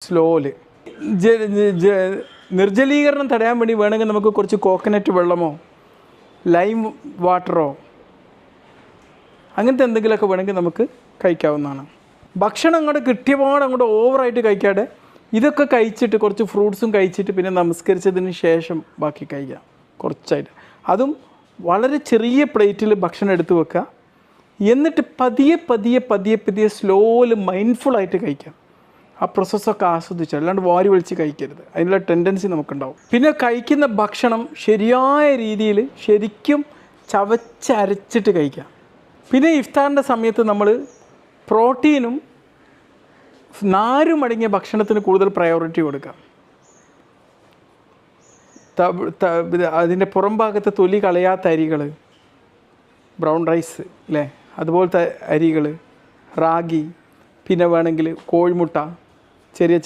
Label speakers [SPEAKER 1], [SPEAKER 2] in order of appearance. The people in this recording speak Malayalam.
[SPEAKER 1] സ്ലോല് നിർജ്ജലീകരണം തടയാൻ വേണ്ടി വേണമെങ്കിൽ നമുക്ക് കുറച്ച് കോക്കനട്ട് വെള്ളമോ ലൈം വാട്ടറോ അങ്ങനത്തെ എന്തെങ്കിലുമൊക്കെ വേണമെങ്കിൽ നമുക്ക് കഴിക്കാവുന്നതാണ്. ഭക്ഷണം അങ്ങോട്ട് കിട്ടിയപാട് അങ്ങോട്ട് ഓവറായിട്ട് കഴിക്കാതെ ഇതൊക്കെ കഴിച്ചിട്ട് കുറച്ച് ഫ്രൂട്ട്സും കഴിച്ചിട്ട് പിന്നെ നമസ്കരിച്ചതിന് ശേഷം ബാക്കി കഴിക്കാം കുറച്ചായിട്ട്. അതും വളരെ ചെറിയ പ്ലേറ്റിൽ ഭക്ഷണം എടുത്ത് വെക്കുക. എന്നിട്ട് പതിയെ സ്ലോയിൽ മൈൻഡ്ഫുള്ളായിട്ട് കഴിക്കാം. ആ പ്രോസസ്സൊക്കെ ആസ്വദിച്ചു, അല്ലാണ്ട് വാരി വലിച്ച് കഴിക്കരുത്. അതിനുള്ള ടെൻഡൻസി നമുക്കുണ്ടാവും. പിന്നെ കഴിക്കുന്ന ഭക്ഷണം ശരിയായ രീതിയിൽ ശരിക്കും ചവച്ചരച്ചിട്ട് കഴിക്കാം. പിന്നെ ഇഫ്താറിൻ്റെ സമയത്ത് നമ്മൾ പ്രോട്ടീനും നാരും അടങ്ങിയ ഭക്ഷണത്തിന് കൂടുതൽ പ്രയോറിറ്റി കൊടുക്കാം. അതിൻ്റെ പുറം ഭാഗത്തെ തൊലി കളയാത്ത അരികൾ, ബ്രൗൺ റൈസ് അല്ലേ, അതുപോലത്തെ അരികൾ, റാഗി, പിന്നെ വേണമെങ്കിൽ കോഴിമുട്ട, ചെറിയ